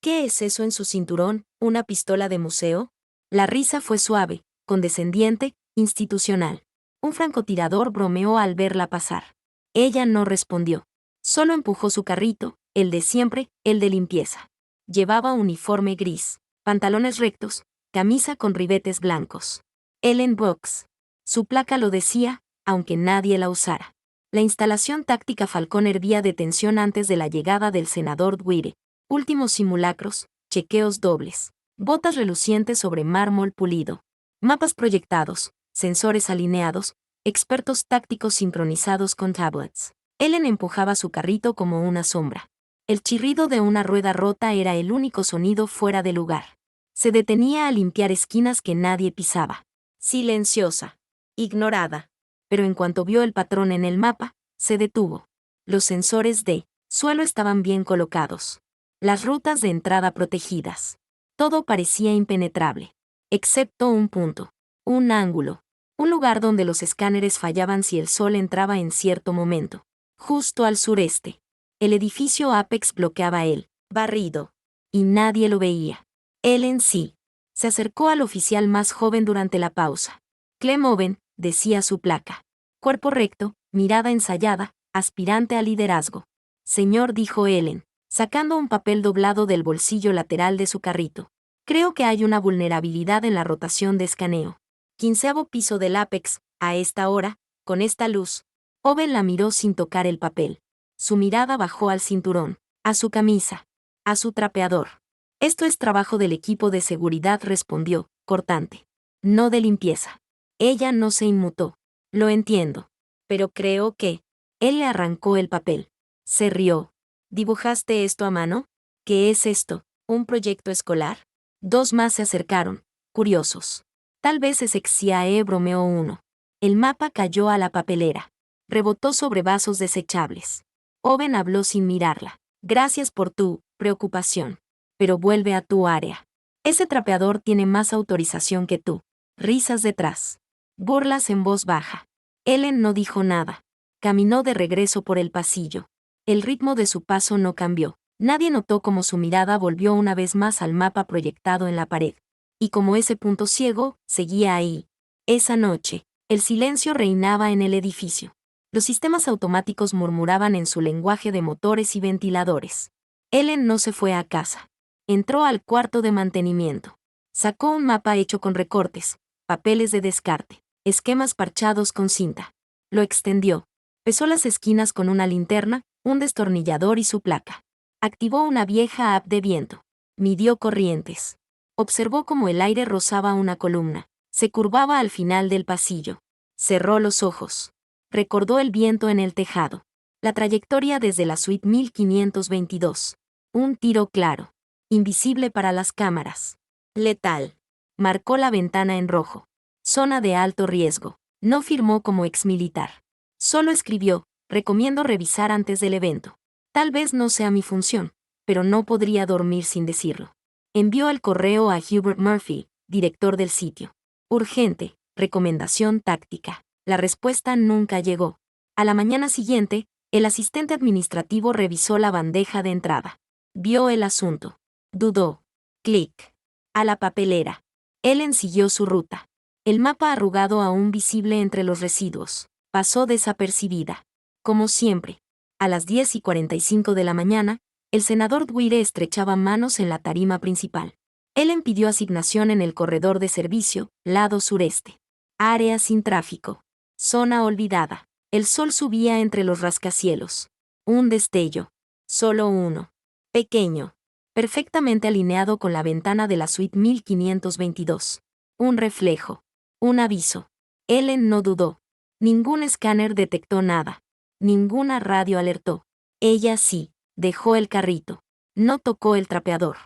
¿Qué es eso en su cinturón? ¿Una pistola de museo? La risa fue suave, condescendiente, institucional. Un francotirador bromeó al verla pasar. Ella no respondió. Solo empujó su carrito, el de siempre, el de limpieza. Llevaba uniforme gris, pantalones rectos, camisa con ribetes blancos. Ellen Brooks. Su placa lo decía, aunque nadie la usara. La instalación táctica Falcón hervía de tensión antes de la llegada del senador Dwyer. Últimos simulacros, chequeos dobles, botas relucientes sobre mármol pulido, mapas proyectados, sensores alineados, expertos tácticos sincronizados con tablets. Ellen empujaba su carrito como una sombra. El chirrido de una rueda rota era el único sonido fuera de lugar. Se detenía a limpiar esquinas que nadie pisaba. Silenciosa. Ignorada. Pero en cuanto vio el patrón en el mapa, se detuvo. Los sensores de suelo estaban bien colocados. Las rutas de entrada protegidas. Todo parecía impenetrable. Excepto un punto. Un ángulo. Un lugar donde los escáneres fallaban si el sol entraba en cierto momento. Justo al sureste. El edificio Apex bloqueaba el barrido. Y nadie lo veía. Él en sí. Se acercó al oficial más joven durante la pausa. Clem Owen, decía su placa. Cuerpo recto, mirada ensayada, aspirante a liderazgo. Señor, dijo Ellen, sacando un papel doblado del bolsillo lateral de su carrito. Creo que hay una vulnerabilidad en la rotación de escaneo. 15º piso del Apex, a esta hora, con esta luz. Owen la miró sin tocar el papel. Su mirada bajó al cinturón, a su camisa, a su trapeador. Esto es trabajo del equipo de seguridad, respondió, cortante. No de limpieza. Ella no se inmutó. Lo entiendo. Pero creo que... Él le arrancó el papel. Se rió. ¿Dibujaste esto a mano? ¿Qué es esto? ¿Un proyecto escolar? Dos más se acercaron, curiosos. Tal vez es Exiae, bromeó uno. El mapa cayó a la papelera. Rebotó sobre vasos desechables. Owen habló sin mirarla. Gracias por tu preocupación. Pero vuelve a tu área. Ese trapeador tiene más autorización que tú. Risas detrás. Burlas en voz baja. Ellen no dijo nada. Caminó de regreso por el pasillo. El ritmo de su paso no cambió. Nadie notó cómo su mirada volvió una vez más al mapa proyectado en la pared. Y como ese punto ciego, seguía ahí. Esa noche, el silencio reinaba en el edificio. Los sistemas automáticos murmuraban en su lenguaje de motores y ventiladores. Ellen no se fue a casa. Entró al cuarto de mantenimiento. Sacó un mapa hecho con recortes, papeles de descarte, esquemas parchados con cinta. Lo extendió. Pesó las esquinas con una linterna, un destornillador y su placa. Activó una vieja app de viento. Midió corrientes. Observó cómo el aire rozaba una columna. Se curvaba al final del pasillo. Cerró los ojos. Recordó el viento en el tejado. La trayectoria desde la suite 1522. Un tiro claro. Invisible para las cámaras. Letal. Marcó la ventana en rojo. Zona de alto riesgo. No firmó como exmilitar. Solo escribió, recomiendo revisar antes del evento. Tal vez no sea mi función, pero no podría dormir sin decirlo. Envió el correo a Hubert Murphy, director del sitio. Urgente, recomendación táctica. La respuesta nunca llegó. A la mañana siguiente, el asistente administrativo revisó la bandeja de entrada. Vio el asunto. Dudó. Clic. A la papelera. Ellen siguió su ruta. El mapa arrugado aún visible entre los residuos. Pasó desapercibida. Como siempre. A las 10:45 de la mañana, el senador Dwyer estrechaba manos en la tarima principal. Ellen pidió asignación en el corredor de servicio, lado sureste. Área sin tráfico. Zona olvidada. El sol subía entre los rascacielos. Un destello. Solo uno. Pequeño. Perfectamente alineado con la ventana de la suite 1522. Un reflejo. Un aviso. Ellen no dudó. Ningún escáner detectó nada. Ninguna radio alertó. Ella sí, dejó el carrito. No tocó el trapeador.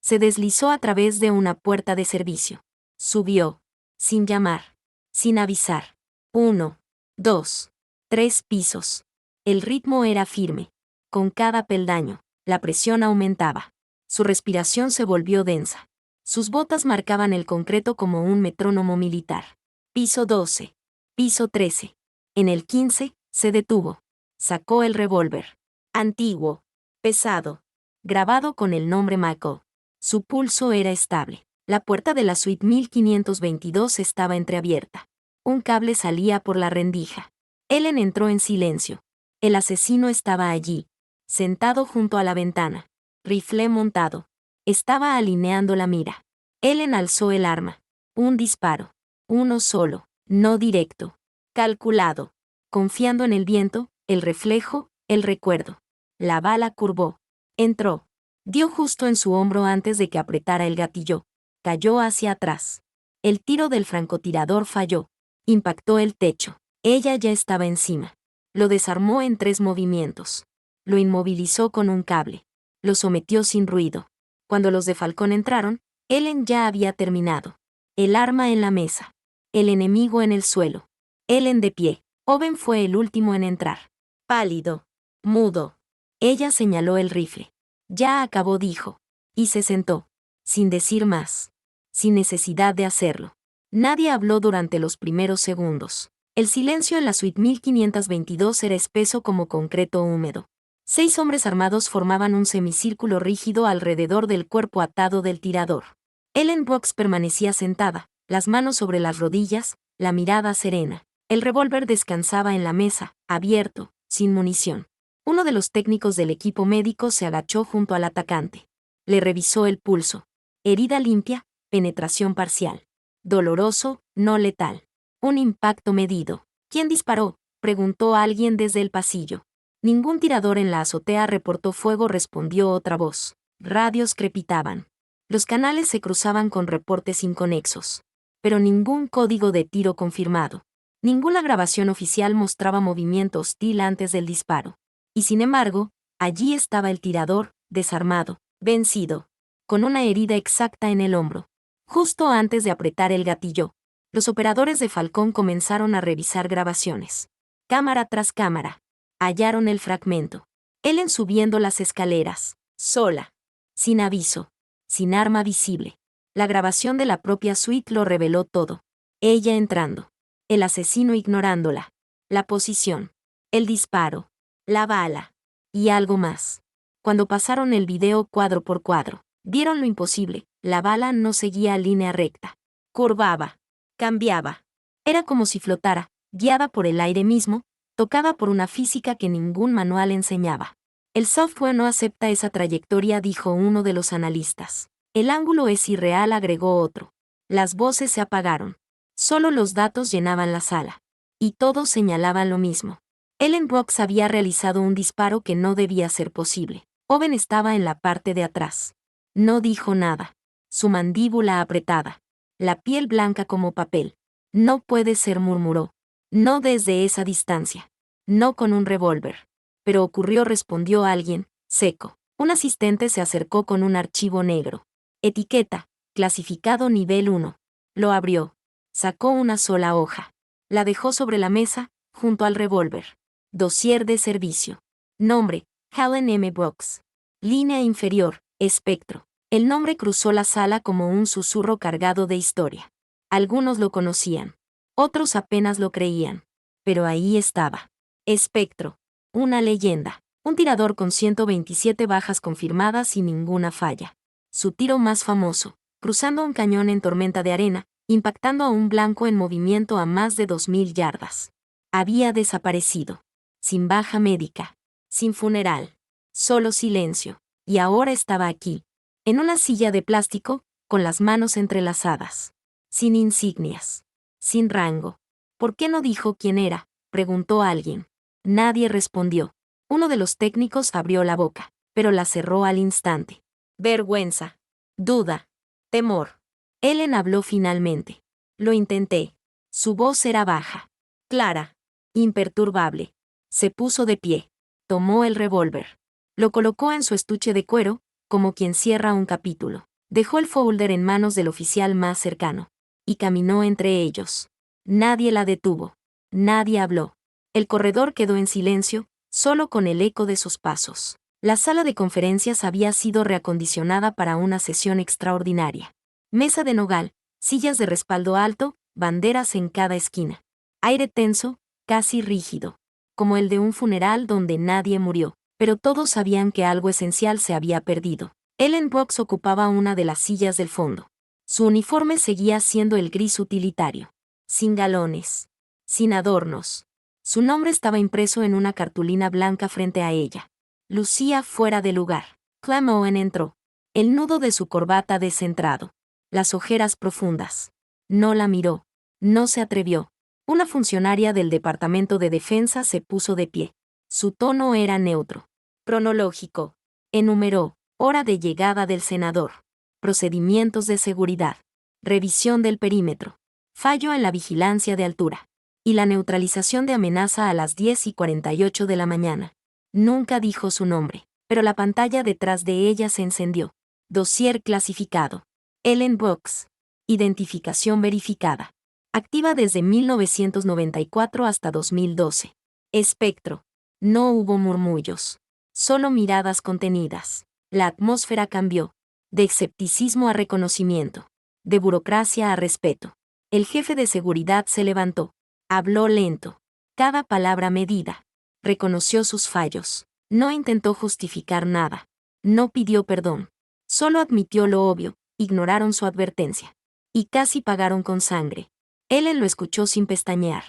Se deslizó a través de una puerta de servicio. Subió. Sin llamar. Sin avisar. 1, 2, 3 pisos. El ritmo era firme. Con cada peldaño, la presión aumentaba. Su respiración se volvió densa. Sus botas marcaban el concreto como un metrónomo militar. Piso 12. Piso 13. En el 15, se detuvo. Sacó el revólver. Antiguo. Pesado. Grabado con el nombre Michael. Su pulso era estable. La puerta de la suite 1522 estaba entreabierta. Un cable salía por la rendija. Ellen entró en silencio. El asesino estaba allí, sentado junto a la ventana, rifle montado. Estaba alineando la mira. Ellen alzó el arma. Un disparo. Uno solo, no directo. Calculado. Confiando en el viento, el reflejo, el recuerdo. La bala curvó. Entró. Dio justo en su hombro antes de que apretara el gatillo. Cayó hacia atrás. El tiro del francotirador falló. Impactó el techo. Ella ya estaba encima. Lo desarmó en 3 movimientos. Lo inmovilizó con un cable. Lo sometió sin ruido. Cuando los de Falcón entraron, Ellen ya había terminado. El arma en la mesa. El enemigo en el suelo. Ellen de pie. Owen fue el último en entrar. Pálido. Mudo. Ella señaló el rifle. Ya acabó, dijo. Y se sentó. Sin decir más. Sin necesidad de hacerlo. Nadie habló durante los primeros segundos. El silencio en la suite 1522 era espeso como concreto húmedo. 6 hombres armados formaban un semicírculo rígido alrededor del cuerpo atado del tirador. Ellen Brooks permanecía sentada, las manos sobre las rodillas, la mirada serena. El revólver descansaba en la mesa, abierto, sin munición. Uno de los técnicos del equipo médico se agachó junto al atacante. Le revisó el pulso. Herida limpia, penetración parcial. Doloroso, no letal. Un impacto medido. ¿Quién disparó?, preguntó alguien desde el pasillo. Ningún tirador en la azotea reportó fuego, respondió otra voz. Radios crepitaban. Los canales se cruzaban con reportes inconexos. Pero ningún código de tiro confirmado. Ninguna grabación oficial mostraba movimiento hostil antes del disparo. Y sin embargo, allí estaba el tirador, desarmado, vencido, con una herida exacta en el hombro. Justo antes de apretar el gatillo, los operadores de Falcón comenzaron a revisar grabaciones. Cámara tras cámara. Hallaron el fragmento. Ellen subiendo las escaleras, sola, sin aviso, sin arma visible. La grabación de la propia suite lo reveló todo. Ella entrando. El asesino ignorándola. La posición. El disparo. La bala. Y algo más. Cuando pasaron el video cuadro por cuadro, vieron lo imposible. La bala no seguía línea recta. Curvaba. Cambiaba. Era como si flotara, guiada por el aire mismo, tocada por una física que ningún manual enseñaba. El software no acepta esa trayectoria, dijo uno de los analistas. El ángulo es irreal, agregó otro. Las voces se apagaron. Solo los datos llenaban la sala. Y todos señalaban lo mismo. Ellen Brooks había realizado un disparo que no debía ser posible. Owen estaba en la parte de atrás. No dijo nada. Su mandíbula apretada. La piel blanca como papel. No puede ser, murmuró. No desde esa distancia. No con un revólver. Pero ocurrió, respondió alguien, seco. Un asistente se acercó con un archivo negro. Etiqueta, clasificado nivel 1. Lo abrió. Sacó una sola hoja. La dejó sobre la mesa, junto al revólver. Dossier de servicio. Nombre, Helen M. Brooks. Línea inferior, espectro. El nombre cruzó la sala como un susurro cargado de historia. Algunos lo conocían. Otros apenas lo creían. Pero ahí estaba. Espectro. Una leyenda. Un tirador con 127 bajas confirmadas y ninguna falla. Su tiro más famoso, cruzando un cañón en tormenta de arena, impactando a un blanco en movimiento a más de 2000 yardas. Había desaparecido. Sin baja médica. Sin funeral. Solo silencio. Y ahora estaba aquí. En una silla de plástico, con las manos entrelazadas. Sin insignias. Sin rango. ¿Por qué no dijo quién era?, preguntó alguien. Nadie respondió. Uno de los técnicos abrió la boca, pero la cerró al instante. Vergüenza. Duda. Temor. Ellen habló finalmente. Lo intenté. Su voz era baja. Clara. Imperturbable. Se puso de pie. Tomó el revólver. Lo colocó en su estuche de cuero, como quien cierra un capítulo. Dejó el folder en manos del oficial más cercano. Y caminó entre ellos. Nadie la detuvo. Nadie habló. El corredor quedó en silencio, solo con el eco de sus pasos. La sala de conferencias había sido reacondicionada para una sesión extraordinaria. Mesa de nogal, sillas de respaldo alto, banderas en cada esquina. Aire tenso, casi rígido. Como el de un funeral donde nadie murió, pero todos sabían que algo esencial se había perdido. Ellen Brooks ocupaba una de las sillas del fondo. Su uniforme seguía siendo el gris utilitario. Sin galones. Sin adornos. Su nombre estaba impreso en una cartulina blanca frente a ella. Lucía fuera de lugar. Clem Owen entró. El nudo de su corbata descentrado. Las ojeras profundas. No la miró. No se atrevió. Una funcionaria del Departamento de Defensa se puso de pie. Su tono era neutro. Cronológico. Enumeró. Hora de llegada del senador. Procedimientos de seguridad. Revisión del perímetro. Fallo en la vigilancia de altura. Y la neutralización de amenaza a las 10:48 de la mañana. Nunca dijo su nombre, pero la pantalla detrás de ella se encendió. Dossier clasificado. Ellen Brooks. Identificación verificada. Activa desde 1994 hasta 2012. Espectro. No hubo murmullos. Solo miradas contenidas. La atmósfera cambió. De escepticismo a reconocimiento. De burocracia a respeto. El jefe de seguridad se levantó. Habló lento. Cada palabra medida. Reconoció sus fallos. No intentó justificar nada. No pidió perdón. Solo admitió lo obvio. Ignoraron su advertencia. Y casi pagaron con sangre. Ellen lo escuchó sin pestañear.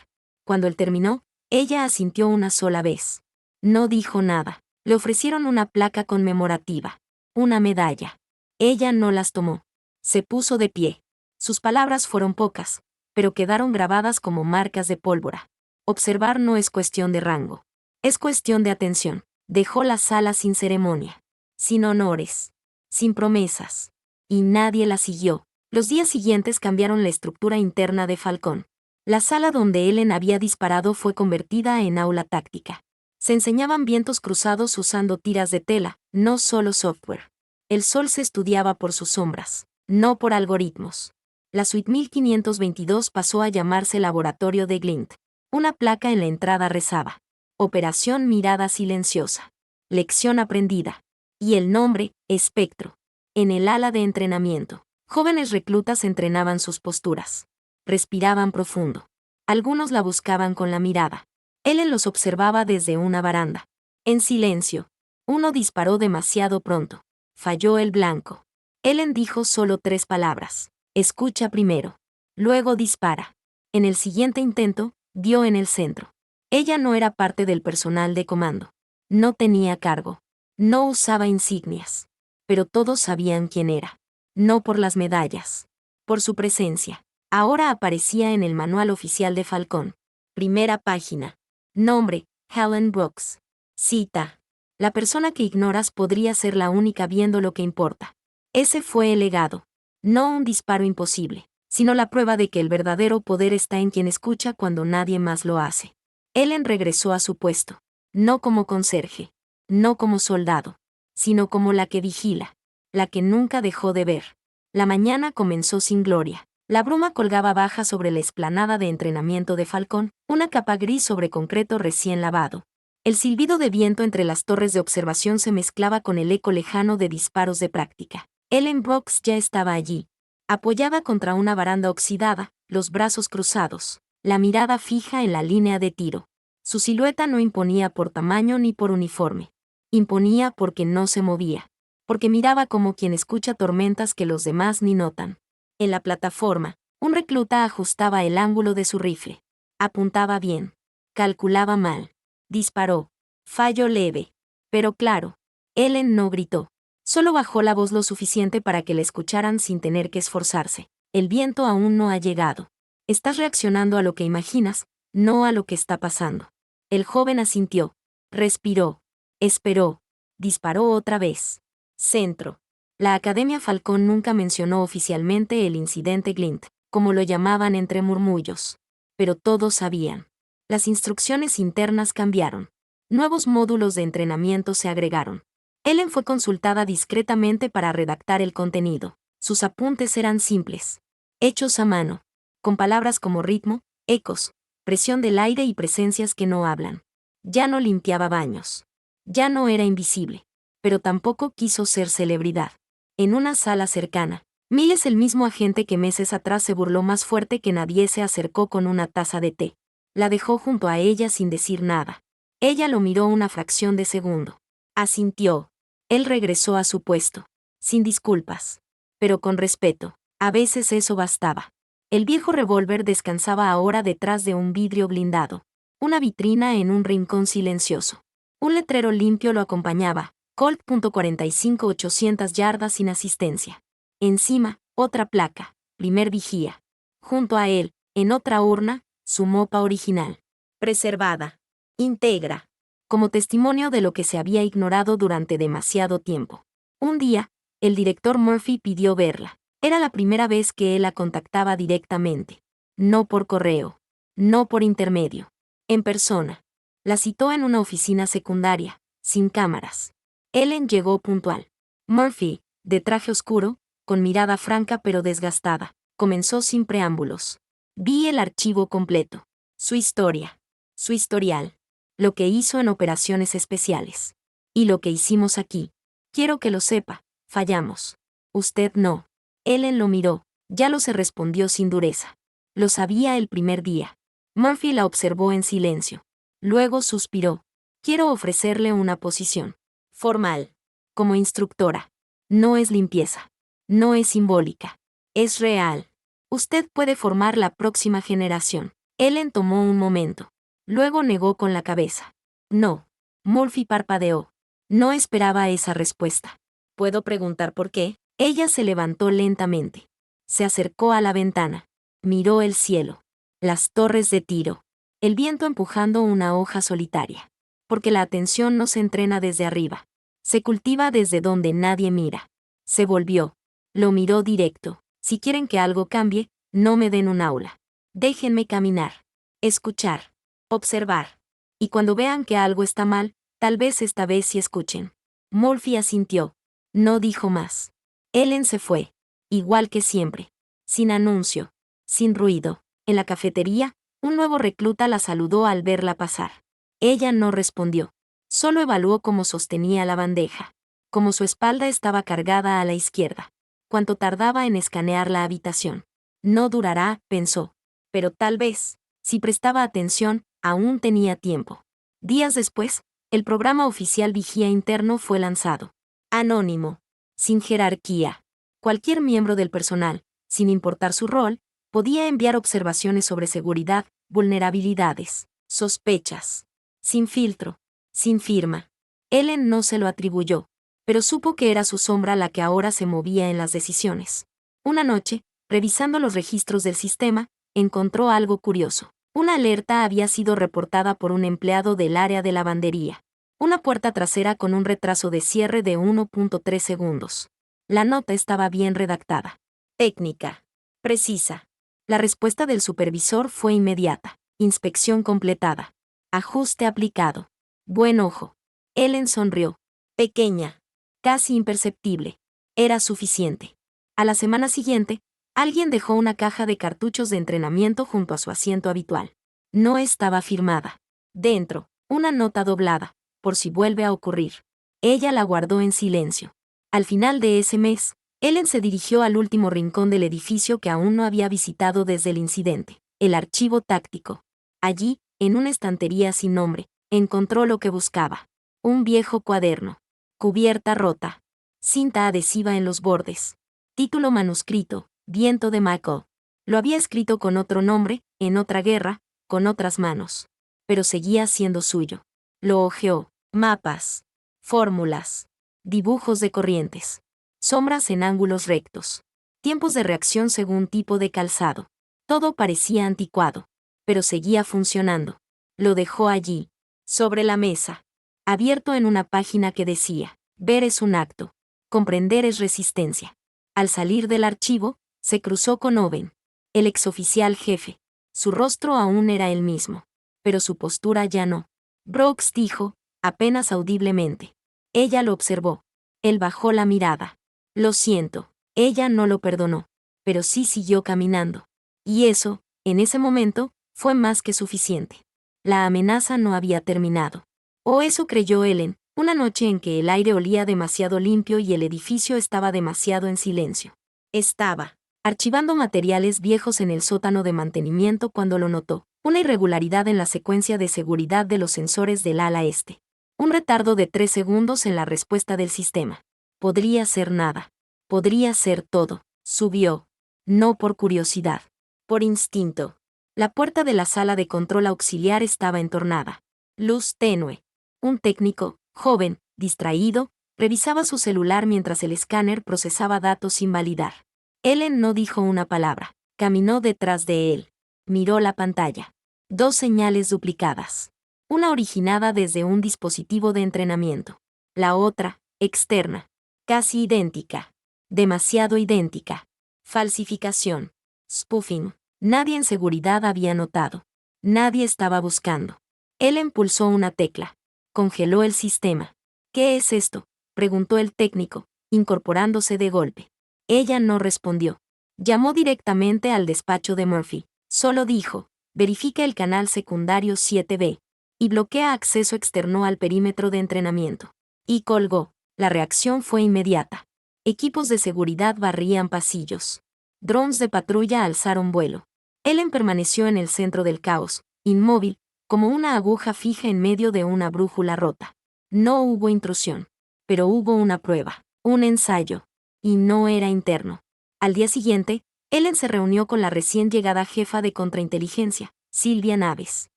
Cuando él terminó, ella asintió una sola vez. No dijo nada. Le ofrecieron una placa conmemorativa. Una medalla. Ella no las tomó. Se puso de pie. Sus palabras fueron pocas, pero quedaron grabadas como marcas de pólvora. Observar no es cuestión de rango. Es cuestión de atención. Dejó la sala sin ceremonia. Sin honores. Sin promesas. Y nadie la siguió. Los días siguientes cambiaron la estructura interna de Falcón. La sala donde Ellen había disparado fue convertida en aula táctica. Se enseñaban vientos cruzados usando tiras de tela, no solo software. El sol se estudiaba por sus sombras, no por algoritmos. La suite 1522 pasó a llamarse Laboratorio de Glint. Una placa en la entrada rezaba. Operación Mirada Silenciosa. Lección aprendida. Y el nombre, Espectro. En el ala de entrenamiento. Jóvenes reclutas entrenaban sus posturas. Respiraban profundo. Algunos la buscaban con la mirada. Ellen los observaba desde una baranda. En silencio. Uno disparó demasiado pronto. Falló el blanco. Ellen dijo solo 3 palabras. Escucha primero. Luego dispara. En el siguiente intento, dio en el centro. Ella no era parte del personal de comando. No tenía cargo. No usaba insignias. Pero todos sabían quién era. No por las medallas. Por su presencia. Ahora aparecía en el manual oficial de Falcón. Primera página. Nombre, Helen Brooks. Cita. La persona que ignoras podría ser la única viendo lo que importa. Ese fue el legado. No un disparo imposible, sino la prueba de que el verdadero poder está en quien escucha cuando nadie más lo hace. Ellen regresó a su puesto. No como conserje. No como soldado. Sino como la que vigila. La que nunca dejó de ver. La mañana comenzó sin gloria. La bruma colgaba baja sobre la explanada de entrenamiento de Falcón, una capa gris sobre concreto recién lavado. El silbido de viento entre las torres de observación se mezclaba con el eco lejano de disparos de práctica. Ellen Brooks ya estaba allí, apoyada contra una baranda oxidada, los brazos cruzados, la mirada fija en la línea de tiro. Su silueta no imponía por tamaño ni por uniforme. Imponía porque no se movía. Porque miraba como quien escucha tormentas que los demás ni notan. En la plataforma, un recluta ajustaba el ángulo de su rifle. Apuntaba bien. Calculaba mal. Disparó. Fallo leve. Pero claro. Ellen no gritó. Solo bajó la voz lo suficiente para que la escucharan sin tener que esforzarse. El viento aún no ha llegado. Estás reaccionando a lo que imaginas, no a lo que está pasando. El joven asintió. Respiró. Esperó. Disparó otra vez. Centro. La Academia Falcón nunca mencionó oficialmente el incidente Glint, como lo llamaban entre murmullos. Pero todos sabían. Las instrucciones internas cambiaron. Nuevos módulos de entrenamiento se agregaron. Ellen fue consultada discretamente para redactar el contenido. Sus apuntes eran simples. Hechos a mano. Con palabras como ritmo, ecos, presión del aire y presencias que no hablan. Ya no limpiaba baños. Ya no era invisible. Pero tampoco quiso ser celebridad. En una sala cercana, Miles, el mismo agente que meses atrás se burló más fuerte que nadie, se acercó con una taza de té. La dejó junto a ella sin decir nada. Ella lo miró una fracción de segundo. Asintió. Él regresó a su puesto. sin disculpas. Pero con respeto. A veces eso bastaba. El viejo revólver descansaba ahora detrás de un vidrio blindado. Una vitrina en un rincón silencioso. Un letrero limpio lo acompañaba. Colt.45 800 yardas sin asistencia. Encima, otra placa. Primer vigía. Junto a él, en otra urna, su mopa original. Preservada. Íntegra. Como testimonio de lo que se había ignorado durante demasiado tiempo. Un día, el director Murphy pidió verla. Era la primera vez que él la contactaba directamente. No por correo. No por intermedio. En persona. La citó en una oficina secundaria, sin cámaras. Ellen llegó puntual. Murphy, de traje oscuro, con mirada franca pero desgastada, comenzó sin preámbulos. Vi el archivo completo. Su historia. Su historial. Lo que hizo en operaciones especiales. Y lo que hicimos aquí. Quiero que lo sepa, fallamos. Usted no. Ellen lo miró, ya lo se respondió sin dureza. Lo sabía el primer día. Murphy la observó en silencio. Luego suspiró. Quiero ofrecerle una posición. Formal. Como instructora. No es limpieza. No es simbólica. Es real. Usted puede formar la próxima generación. Ellen tomó un momento. Luego negó con la cabeza. No. Murphy parpadeó. No esperaba esa respuesta. ¿Puedo preguntar por qué? Ella se levantó lentamente. Se acercó a la ventana. Miró el cielo. Las torres de Tiro. El viento empujando una hoja solitaria. Porque la atención no se entrena desde arriba. Se cultiva desde donde nadie mira. Se volvió. Lo miró directo. Si quieren que algo cambie, no me den un aula. Déjenme caminar. Escuchar. Observar. Y cuando vean que algo está mal, tal vez esta vez sí escuchen. Murphy asintió. No dijo más. Ellen se fue. Igual que siempre. Sin anuncio. Sin ruido. En la cafetería, un nuevo recluta la saludó al verla pasar. Ella no respondió. Solo evaluó cómo sostenía la bandeja. Cómo su espalda estaba cargada a la izquierda. Cuánto tardaba en escanear la habitación. No durará, pensó. Pero tal vez, si prestaba atención, aún tenía tiempo. Días después, el programa oficial Vigía Interno fue lanzado. Anónimo. Sin jerarquía. Cualquier miembro del personal, sin importar su rol, podía enviar observaciones sobre seguridad, vulnerabilidades, sospechas. Sin filtro. Sin firma. Ellen no se lo atribuyó, pero supo que era su sombra la que ahora se movía en las decisiones. Una noche, revisando los registros del sistema, encontró algo curioso. Una alerta había sido reportada por un empleado del área de lavandería. Una puerta trasera con un retraso de cierre de 1.3 segundos. La nota estaba bien redactada. Técnica. Precisa. La respuesta del supervisor fue inmediata. Inspección completada. Ajuste aplicado. Buen ojo. Ellen sonrió. Pequeña. Casi imperceptible. Era suficiente. A la semana siguiente, alguien dejó una caja de cartuchos de entrenamiento junto a su asiento habitual. No estaba firmada. Dentro, una nota doblada, por si vuelve a ocurrir. Ella la guardó en silencio. Al final de ese mes, Ellen se dirigió al último rincón del edificio que aún no había visitado desde el incidente, el archivo táctico. Allí, en una estantería sin nombre, encontró lo que buscaba. Un viejo cuaderno. Cubierta rota. Cinta adhesiva en los bordes. Título manuscrito, Viento de Michael. Lo había escrito con otro nombre, en otra guerra, con otras manos. Pero seguía siendo suyo. Lo hojeó. Mapas. Fórmulas. Dibujos de corrientes. Sombras en ángulos rectos. Tiempos de reacción según tipo de calzado. Todo parecía anticuado. Pero seguía funcionando. Lo dejó allí, sobre la mesa. Abierto en una página que decía, ver es un acto. Comprender es resistencia. Al salir del archivo, se cruzó con Owen, el exoficial jefe. Su rostro aún era el mismo, pero su postura ya no. Brooks dijo, apenas audiblemente. Ella lo observó. Él bajó la mirada. Lo siento. Ella no lo perdonó, pero sí siguió caminando. Y eso, en ese momento, fue más que suficiente. La amenaza no había terminado. O eso creyó Ellen, una noche en que el aire olía demasiado limpio y el edificio estaba demasiado en silencio. Estaba archivando materiales viejos en el sótano de mantenimiento cuando lo notó, una irregularidad en la secuencia de seguridad de los sensores del ala este. Un retardo de 3 segundos en la respuesta del sistema. Podría ser nada. Podría ser todo. Subió. No por curiosidad. Por instinto. La puerta de la sala de control auxiliar estaba entornada. Luz tenue. Un técnico, joven, distraído, revisaba su celular mientras el escáner procesaba datos sin validar. Ellen no dijo una palabra. Caminó detrás de él. Miró la pantalla. 2 señales duplicadas. Una originada desde un dispositivo de entrenamiento. La otra, externa. Casi idéntica. Demasiado idéntica. Falsificación. Spoofing. Nadie en seguridad había notado. Nadie estaba buscando. Ellen pulsó una tecla. Congeló el sistema. ¿Qué es esto?, preguntó el técnico, incorporándose de golpe. Ella no respondió. Llamó directamente al despacho de Murphy. Solo dijo: verifica el canal secundario 7B. Y bloquea acceso externo al perímetro de entrenamiento. Y colgó. La reacción fue inmediata. Equipos de seguridad barrían pasillos. Drones de patrulla alzaron vuelo. Ellen permaneció en el centro del caos, inmóvil, como una aguja fija en medio de una brújula rota. No hubo intrusión. Pero hubo una prueba, un ensayo. Y no era interno. Al día siguiente, Ellen se reunió con la recién llegada jefa de contrainteligencia, Sylvia Naves.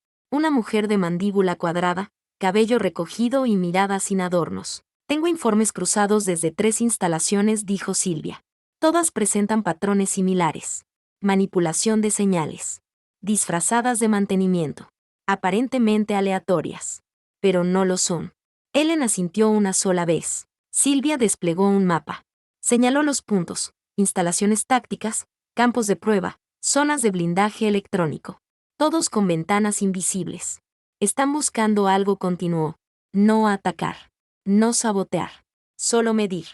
Una mujer de mandíbula cuadrada, cabello recogido y mirada sin adornos. Tengo informes cruzados desde 3 instalaciones, dijo Sylvia. Todas presentan patrones similares. Manipulación de señales. Disfrazadas de mantenimiento. Aparentemente aleatorias. Pero no lo son. Ellen asintió una sola vez. Sylvia desplegó un mapa. Señaló los puntos: instalaciones tácticas, campos de prueba, zonas de blindaje electrónico. Todos con ventanas invisibles. Están buscando algo, continuó. No atacar. No sabotear. Solo medir.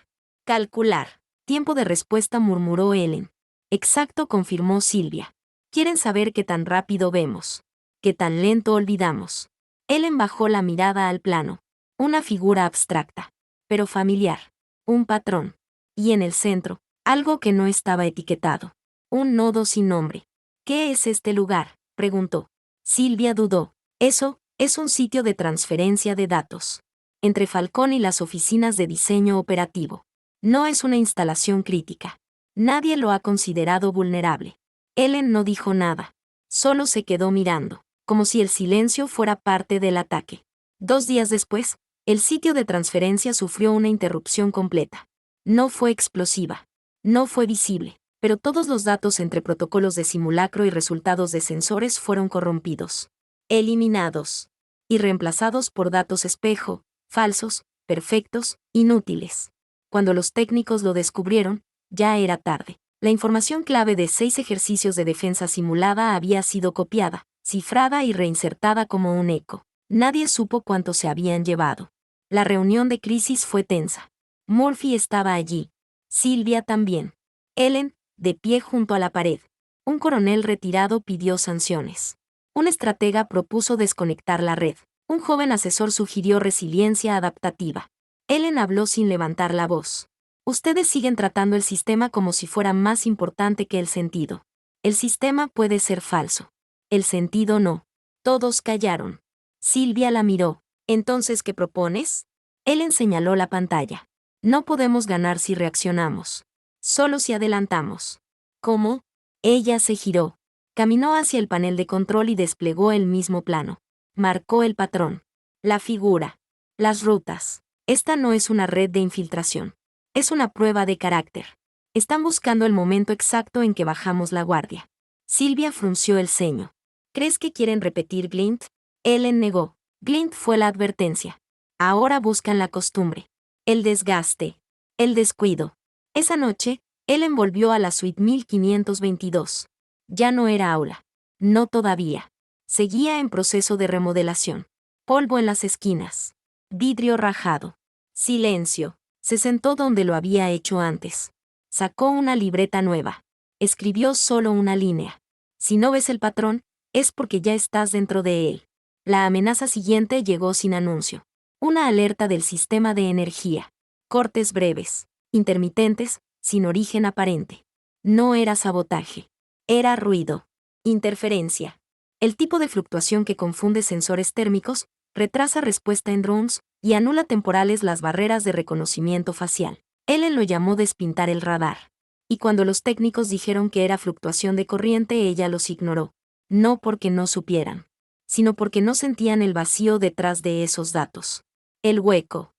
Calcular. Tiempo de respuesta, murmuró Ellen. Exacto, confirmó Sylvia. Quieren saber qué tan rápido vemos. Qué tan lento olvidamos. Ellen bajó la mirada al plano. Una figura abstracta, pero familiar. Un patrón. Y en el centro, algo que no estaba etiquetado. Un nodo sin nombre. ¿Qué es este lugar?, preguntó. Sylvia dudó. Eso es un sitio de transferencia de datos. Entre Falcón y las oficinas de diseño operativo. No es una instalación crítica. Nadie lo ha considerado vulnerable. Ellen no dijo nada. Solo se quedó mirando, como si el silencio fuera parte del ataque. 2 días después, el sitio de transferencia sufrió una interrupción completa. No fue explosiva. No fue visible, pero todos los datos entre protocolos de simulacro y resultados de sensores fueron corrompidos. Eliminados. Y reemplazados por datos espejo, falsos, perfectos, inútiles. Cuando los técnicos lo descubrieron, ya era tarde. La información clave de 6 ejercicios de defensa simulada había sido copiada, cifrada y reinsertada como un eco. Nadie supo cuánto se habían llevado. La reunión de crisis fue tensa. Murphy estaba allí. Sylvia también. Ellen, de pie junto a la pared. Un coronel retirado pidió sanciones. Un estratega propuso desconectar la red. Un joven asesor sugirió resiliencia adaptativa. Ellen habló sin levantar la voz. Ustedes siguen tratando el sistema como si fuera más importante que el sentido. El sistema puede ser falso. El sentido no. Todos callaron. Sylvia la miró. ¿Entonces qué propones? Ellen señaló la pantalla. No podemos ganar si reaccionamos. Solo si adelantamos. ¿Cómo? Ella se giró. Caminó hacia el panel de control y desplegó el mismo plano. Marcó el patrón. La figura. Las rutas. Esta no es una red de infiltración. Es una prueba de carácter. Están buscando el momento exacto en que bajamos la guardia. Sylvia frunció el ceño. ¿Crees que quieren repetir Glint? Ellen negó. Glint fue la advertencia. Ahora buscan la costumbre. El desgaste. El descuido. Esa noche, Ellen volvió a la suite 1522. Ya no era aula. No todavía. Seguía en proceso de remodelación. Polvo en las esquinas. Vidrio rajado. Silencio. Se sentó donde lo había hecho antes. Sacó una libreta nueva. Escribió solo una línea. Si no ves el patrón, es porque ya estás dentro de él. La amenaza siguiente llegó sin anuncio. Una alerta del sistema de energía. Cortes breves, intermitentes, sin origen aparente. No era sabotaje. Era ruido. Interferencia. El tipo de fluctuación que confunde sensores térmicos, retrasa respuesta en drones y anula temporales las barreras de reconocimiento facial. Ellen lo llamó despintar el radar. Y cuando los técnicos dijeron que era fluctuación de corriente, ella los ignoró. No porque no supieran, sino porque no sentían el vacío detrás de esos datos. El hueco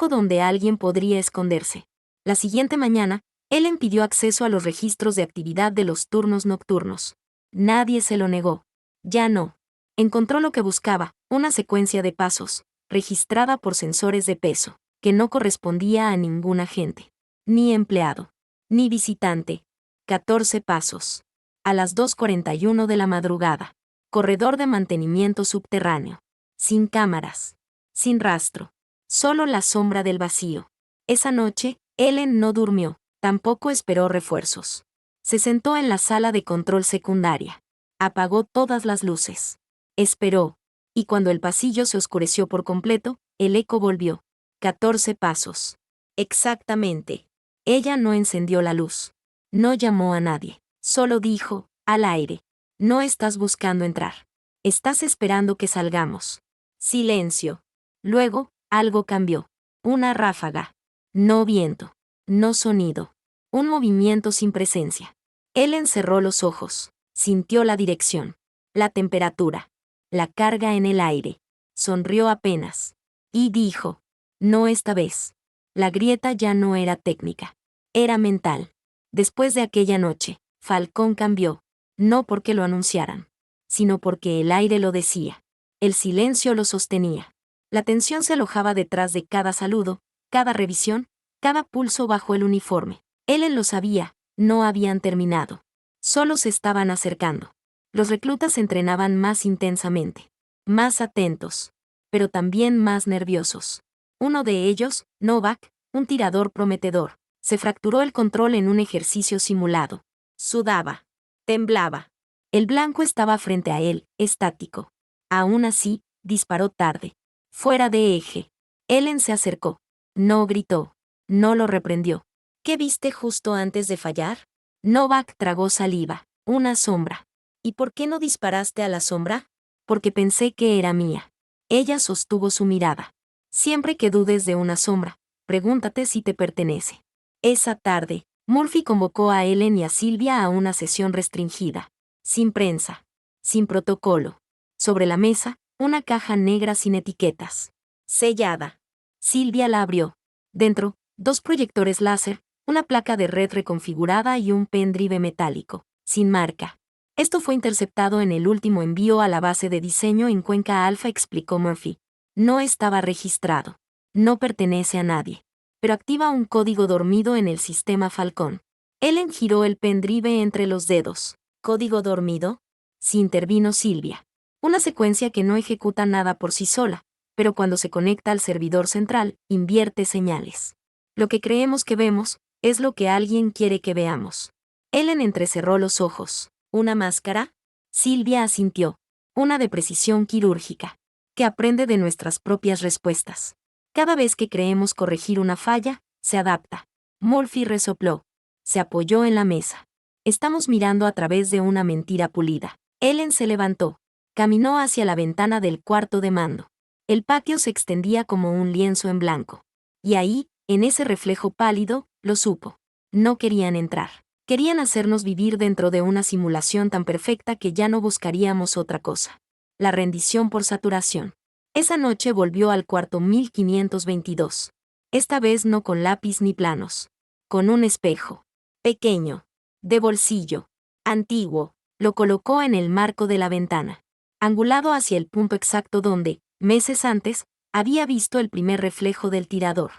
donde alguien podría esconderse. La siguiente mañana, Ellen pidió acceso a los registros de actividad de los turnos nocturnos. Nadie se lo negó. Ya no. Encontró lo que buscaba, una secuencia de pasos, registrada por sensores de peso, que no correspondía a ningún agente, ni empleado, ni visitante. 14 pasos. A las 2:41 de la madrugada. Corredor de mantenimiento subterráneo. Sin cámaras. Sin rastro. Solo la sombra del vacío. Esa noche, Ellen no durmió, tampoco esperó refuerzos. Se sentó en la sala de control secundaria. Apagó todas las luces. Esperó. Y cuando el pasillo se oscureció por completo, el eco volvió. 14 pasos. Exactamente. Ella no encendió la luz. No llamó a nadie. Solo dijo, al aire. No estás buscando entrar. Estás esperando que salgamos. Silencio. Luego, algo cambió. Una ráfaga. No viento. No sonido. Un movimiento sin presencia. Ellen cerró los ojos. Sintió la dirección. La temperatura. La carga en el aire. Sonrió apenas. Y dijo, no esta vez. La grieta ya no era técnica. Era mental. Después de aquella noche, Falcón cambió. No porque lo anunciaran, sino porque el aire lo decía. El silencio lo sostenía. La tensión se alojaba detrás de cada saludo, cada revisión, cada pulso bajo el uniforme. Ellen lo sabía, no habían terminado. Solo se estaban acercando. Los reclutas entrenaban más intensamente, más atentos, pero también más nerviosos. Uno de ellos, Novak, un tirador prometedor, se fracturó el control en un ejercicio simulado. Sudaba. Temblaba. El blanco estaba frente a él, estático. Aún así, disparó tarde. Fuera de eje. Ellen se acercó. No gritó. No lo reprendió. ¿Qué viste justo antes de fallar? Novak tragó saliva. Una sombra. ¿Y por qué no disparaste a la sombra? Porque pensé que era mía. Ella sostuvo su mirada. Siempre que dudes de una sombra, pregúntate si te pertenece. Esa tarde, Murphy convocó a Ellen y a Sylvia a una sesión restringida. Sin prensa. Sin protocolo. Sobre la mesa, una caja negra sin etiquetas. Sellada. Sylvia la abrió. Dentro, 2 proyectores láser, una placa de red reconfigurada y un pendrive metálico, sin marca. Esto fue interceptado en el último envío a la base de diseño en Cuenca Alpha, explicó Murphy. No estaba registrado. No pertenece a nadie. Pero activa un código dormido en el sistema Falcón. Ellen giró el pendrive entre los dedos. ¿Código dormido? Sí, intervino Sylvia. Una secuencia que no ejecuta nada por sí sola, pero cuando se conecta al servidor central, invierte señales. Lo que creemos que vemos, es lo que alguien quiere que veamos. Ellen entrecerró los ojos. ¿Una máscara? Sylvia asintió. Una de precisión quirúrgica, que aprende de nuestras propias respuestas. Cada vez que creemos corregir una falla, se adapta. Murphy resopló. Se apoyó en la mesa. Estamos mirando a través de una mentira pulida. Ellen se levantó. Caminó hacia la ventana del cuarto de mando. El patio se extendía como un lienzo en blanco. Y ahí, en ese reflejo pálido, lo supo. No querían entrar. Querían hacernos vivir dentro de una simulación tan perfecta que ya no buscaríamos otra cosa. La rendición por saturación. Esa noche volvió al cuarto 1522. Esta vez no con lápiz ni planos. Con un espejo. Pequeño. De bolsillo. Antiguo. Lo colocó en el marco de la ventana. Angulado hacia el punto exacto donde, meses antes, había visto el primer reflejo del tirador.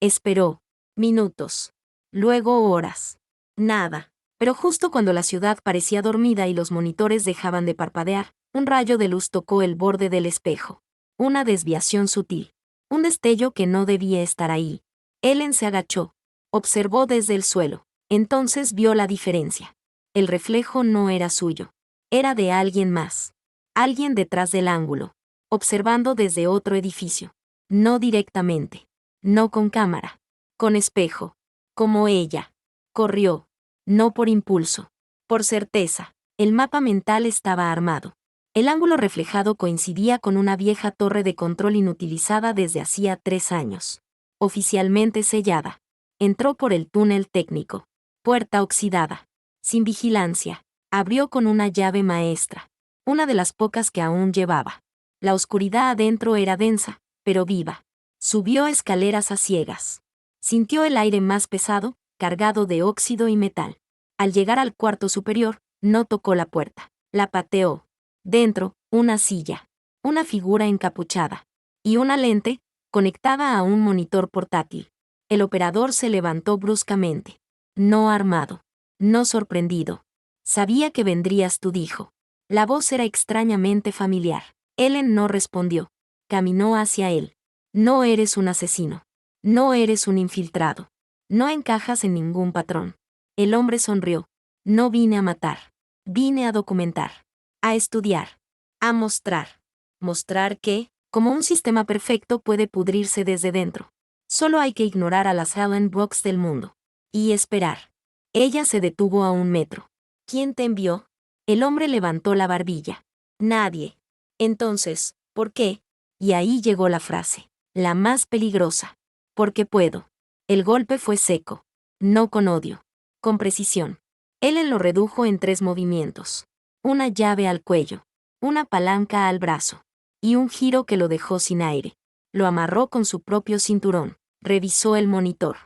Esperó. Minutos. Luego horas. Nada. Pero justo cuando la ciudad parecía dormida y los monitores dejaban de parpadear, un rayo de luz tocó el borde del espejo. Una desviación sutil. Un destello que no debía estar ahí. Ellen se agachó. Observó desde el suelo. Entonces vio la diferencia. El reflejo no era suyo. Era de alguien más. Alguien detrás del ángulo. Observando desde otro edificio. No directamente. No con cámara. Con espejo. Como ella. Corrió. No por impulso. Por certeza. El mapa mental estaba armado. El ángulo reflejado coincidía con una vieja torre de control inutilizada desde hacía 3 años. Oficialmente sellada. Entró por el túnel técnico. Puerta oxidada. Sin vigilancia. Abrió con una llave maestra. Una de las pocas que aún llevaba. La oscuridad adentro era densa, pero viva. Subió escaleras a ciegas. Sintió el aire más pesado, cargado de óxido y metal. Al llegar al cuarto superior, no tocó la puerta. La pateó. Dentro, una silla. Una figura encapuchada. Y una lente, conectada a un monitor portátil. El operador se levantó bruscamente. No armado. No sorprendido. Sabía que vendrías tú, dijo. La voz era extrañamente familiar. Ellen no respondió. Caminó hacia él. No eres un asesino. No eres un infiltrado. No encajas en ningún patrón. El hombre sonrió. No vine a matar. Vine a documentar. A estudiar. A mostrar. Mostrar que, como un sistema perfecto puede pudrirse desde dentro. Solo hay que ignorar a las Allen Brooks del mundo. Y esperar. Ella se detuvo a 1 metro. ¿Quién te envió? El hombre levantó la barbilla. Nadie. Entonces, ¿por qué? Y ahí llegó la frase. La más peligrosa. Porque puedo. El golpe fue seco. No con odio. Con precisión. Ellen lo redujo en 3 movimientos. Una llave al cuello. Una palanca al brazo. Y un giro que lo dejó sin aire. Lo amarró con su propio cinturón. Revisó el monitor.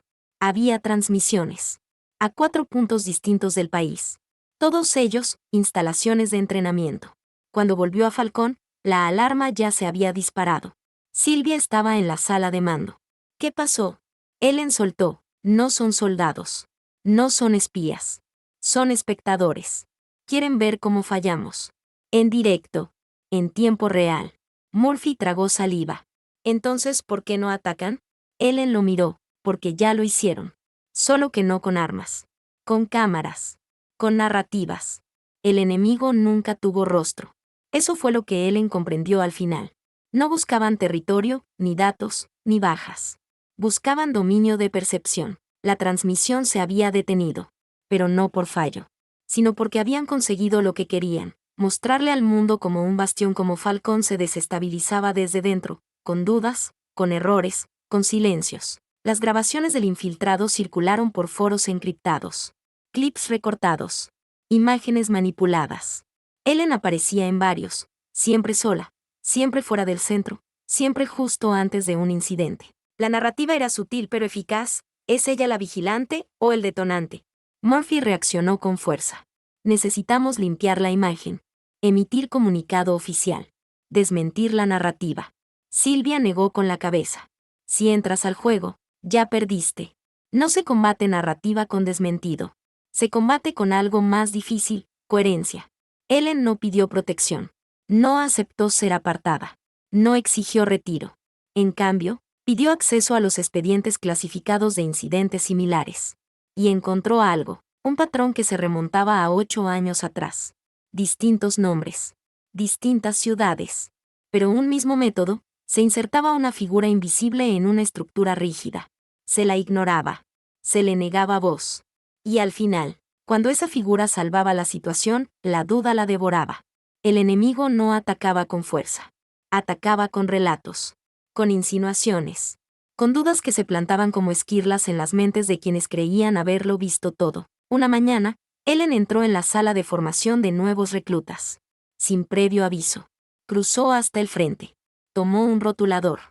Había transmisiones. A 4 puntos distintos del país. Todos ellos, instalaciones de entrenamiento. Cuando volvió a Falcón, la alarma ya se había disparado. Sylvia estaba en la sala de mando. ¿Qué pasó? Ellen soltó. No son soldados. No son espías. Son espectadores. Quieren ver cómo fallamos. En directo. En tiempo real. Murphy tragó saliva. Entonces, ¿por qué no atacan? Ellen lo miró. Porque ya lo hicieron. Solo que no con armas. Con cámaras. Con narrativas. El enemigo nunca tuvo rostro. Eso fue lo que Ellen comprendió al final. No buscaban territorio, ni datos, ni bajas. Buscaban dominio de percepción. La transmisión se había detenido. Pero no por fallo. Sino porque habían conseguido lo que querían. Mostrarle al mundo como un bastión como Falcón se desestabilizaba desde dentro, con dudas, con errores, con silencios. Las grabaciones del infiltrado circularon por foros encriptados. Clips recortados. Imágenes manipuladas. Ellen aparecía en varios, siempre sola, siempre fuera del centro, siempre justo antes de un incidente. La narrativa era sutil pero eficaz. ¿Es ella la vigilante o el detonante? Murphy reaccionó con fuerza. Necesitamos limpiar la imagen. Emitir comunicado oficial. Desmentir la narrativa. Sylvia negó con la cabeza. Si entras al juego, ya perdiste. No se combate narrativa con desmentido. Se combate con algo más difícil, coherencia. Ellen no pidió protección. No aceptó ser apartada. No exigió retiro. En cambio, pidió acceso a los expedientes clasificados de incidentes similares. Y encontró algo, un patrón que se remontaba a 8 años atrás. Distintos nombres. Distintas ciudades. Pero un mismo método, se insertaba una figura invisible en una estructura rígida. Se la ignoraba. Se le negaba voz. Y al final, cuando esa figura salvaba la situación, la duda la devoraba. El enemigo no atacaba con fuerza. Atacaba con relatos. Con insinuaciones. Con dudas que se plantaban como esquirlas en las mentes de quienes creían haberlo visto todo. Una mañana, Ellen entró en la sala de formación de nuevos reclutas. Sin previo aviso. Cruzó hasta el frente. Tomó un rotulador.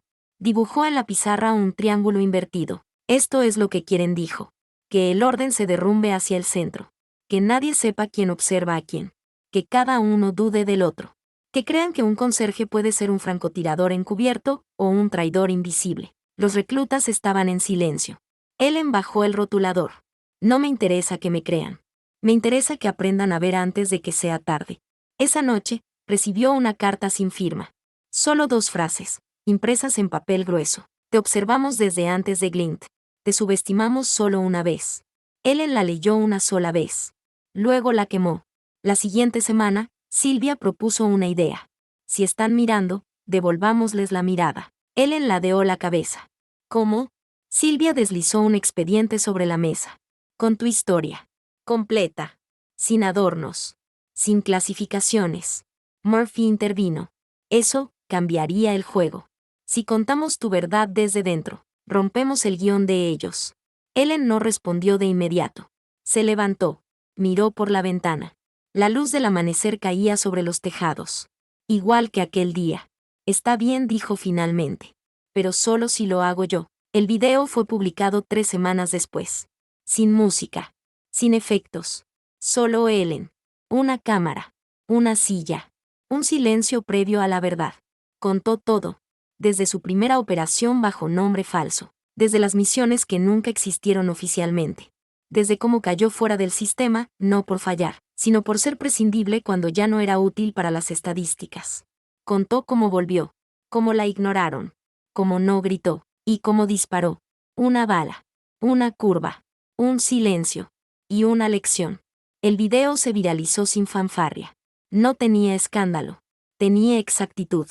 Dibujó en la pizarra un triángulo invertido. Esto es lo que quieren, dijo. Que el orden se derrumbe hacia el centro. Que nadie sepa quién observa a quién. Que cada uno dude del otro. Que crean que un conserje puede ser un francotirador encubierto o un traidor invisible. Los reclutas estaban en silencio. Ellen bajó el rotulador. No me interesa que me crean. Me interesa que aprendan a ver antes de que sea tarde. Esa noche, recibió una carta sin firma. Solo 2 frases, impresas en papel grueso. Te observamos desde antes de Glint. Te subestimamos solo una vez. Ellen la leyó una sola vez. Luego la quemó. La siguiente semana, Sylvia propuso una idea. Si están mirando, devolvámosles la mirada. Ellen ladeó la cabeza. ¿Cómo? Sylvia deslizó un expediente sobre la mesa. Con tu historia. Completa. Sin adornos. Sin clasificaciones. Murphy intervino. Eso cambiaría el juego. Si contamos tu verdad desde dentro, rompemos el guión de ellos. Ellen no respondió de inmediato. Se levantó. Miró por la ventana. La luz del amanecer caía sobre los tejados. Igual que aquel día. Está bien, dijo finalmente. Pero solo si lo hago yo. El video fue publicado 3 semanas después. Sin música. Sin efectos. Solo Ellen. Una cámara. Una silla. Un silencio previo a la verdad. Contó todo. Desde su primera operación bajo nombre falso. Desde las misiones que nunca existieron oficialmente. Desde cómo cayó fuera del sistema, no por fallar, sino por ser prescindible cuando ya no era útil para las estadísticas. Contó cómo volvió. Cómo la ignoraron. Cómo no gritó. Y cómo disparó. Una bala. Una curva. Un silencio. Y una lección. El video se viralizó sin fanfarria. No tenía escándalo. Tenía exactitud.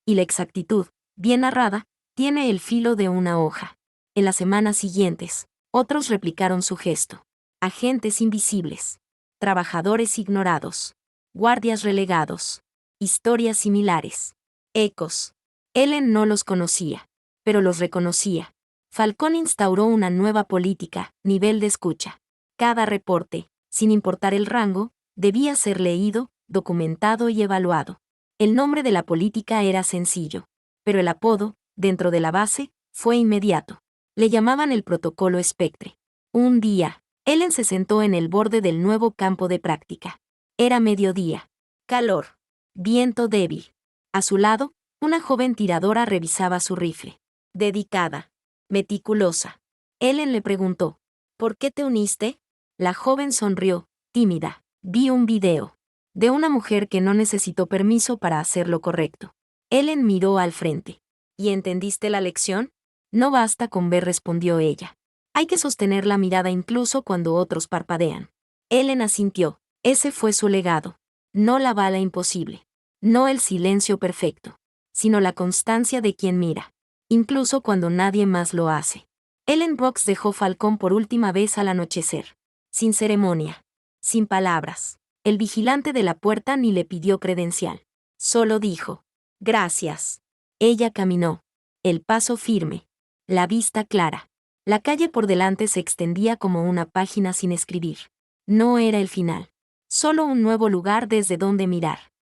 Y la exactitud, bien narrada, tiene el filo de una hoja. En las semanas siguientes, otros replicaron su gesto. Agentes invisibles. Trabajadores ignorados. Guardias relegados. Historias similares. Ecos. Ellen no los conocía, pero los reconocía. Falcón instauró una nueva política, nivel de escucha. Cada reporte, sin importar el rango, debía ser leído, documentado y evaluado. El nombre de la política era sencillo, pero el apodo, dentro de la base, fue inmediato. Le llamaban el protocolo Spectre. Un día, Ellen se sentó en el borde del nuevo campo de práctica. Era mediodía. Calor. Viento débil. A su lado, una joven tiradora revisaba su rifle. Dedicada. Meticulosa. Ellen le preguntó, ¿por qué te uniste? La joven sonrió, tímida. Vi un video. De una mujer que no necesitó permiso para hacer lo correcto. Ellen miró al frente. ¿Y entendiste la lección? No basta con ver, respondió ella. Hay que sostener la mirada incluso cuando otros parpadean. Ellen asintió. Ese fue su legado. No la bala imposible. No el silencio perfecto. Sino la constancia de quien mira. Incluso cuando nadie más lo hace. Ellen Brooks dejó Falcón por última vez al anochecer. Sin ceremonia. Sin palabras. El vigilante de la puerta ni le pidió credencial. Solo dijo, gracias. Ella caminó. El paso firme. La vista clara. La calle por delante se extendía como una página sin escribir. No era el final. Solo un nuevo lugar desde donde mirar.